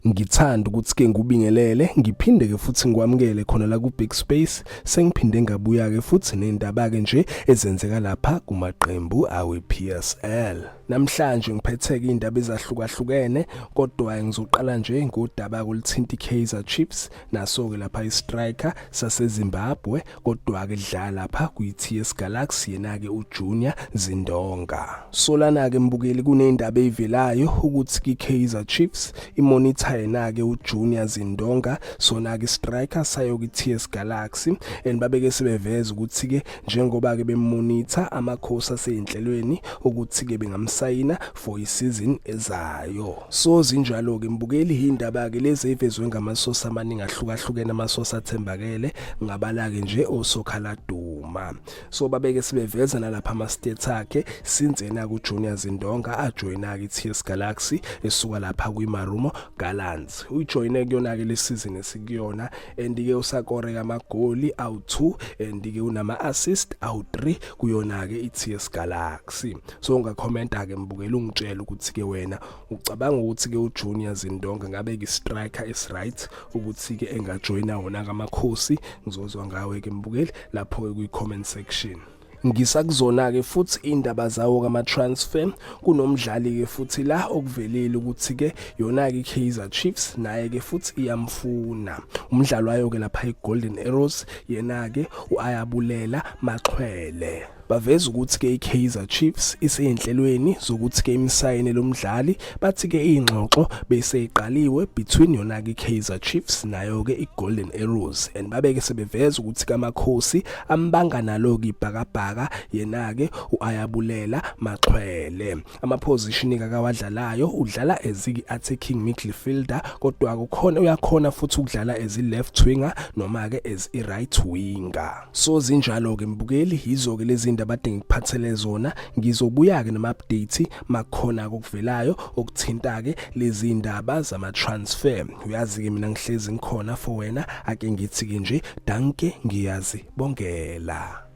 Ngithanda ukuthi ke ngubingelele ngiphinde ke futhi ngikwamukele khona la ku Big Space sengiphinde ngabuya ke futhi nendaba ke nje ezenzeka lapha kumaqembu awe PSL. Namhlanje ngiphethe ke indaba ezahlukahlukene kodwa ngizoqala nje ngodaba kulithinta iKaizer Chiefs naso ke lapha istriker saseZimbabwe kodwa ke dlala lapha kuyiTS Galaxy yena ke uJunior Zindonga. Solana ke mbukeli kunendaba evelayo ukuthi iKaizer Chiefs imonitor yena ke uJunior Zindonga sona ke striker sayo kuTS Galaxy and babeke sebeveza ukuthi ke njengoba ke bemonitor amakhosi aseyinhlelweni ukuthi ke bengamsayina for isizini ezayo. So zinjalo ke mbukeli indaba ke lezi evezwe ngamasosi amaningi ahlukahlukene amasosi athembakele ngabala ke nje osokhala duma. So babeke sebeveza nalapha ama stats akhe since yena kuJunior Zindonga ajoyina ke TS Galaxy esuka lapha kwiMarumo Gallants. Ujoyine kuyona ke lesizini esikuyona and ke usakore amagoli awu2 and ke unama assist awu3 kuyona ke iTS Galaxy. So ungakhomenta ke mbukela ungitshela ukuthi ke wena ucabanga ukuthi ke uJunior Zindonga ngabe ke striker is right ukuthi ke engajoyina wona ngamakhosi. Ngizozwa ngawe ke mbukeli lapho ke kwi-comment section. Ngisakuzona ke futhi indaba zawo kama transfer kunomdlali ke futhi la okuvelile ukuthi ke yona ke iKaizer Chiefs naye ke futhi iyamfuna umdlalo wayo ke lapha iGolden Arrows yena ke uAyabulela Maxhwele. Baveza ukuthi ke iKaizer Chiefs iseyinhlelweni zokuthi ke imsayine lomdlali bathi ke ingxoxo beseyiqaliwe between yona ke iKaizer Chiefs nayo ke iGolden Arrows and babeke sebeveza ukuthi kamakhosi ambanga nalo ke ibhakabhaka yena ke uAyabulela Maxhwele. Ama position akawadlalayo udlala as attacking midfielder kodwa akukhona uyakhona futhi ukudlala as left winger noma ke as right winger. So zinjalo ke mbukeli yizo ke lezi abade ngiphathele zona ngizobuya ke nama update makhona kokuvelayo okuthinta ke lezi indaba zama transfer. Uyazi ke mina ngihlezi ngikhona for wena ake ngithi ke nje danke ngiyazi bongela.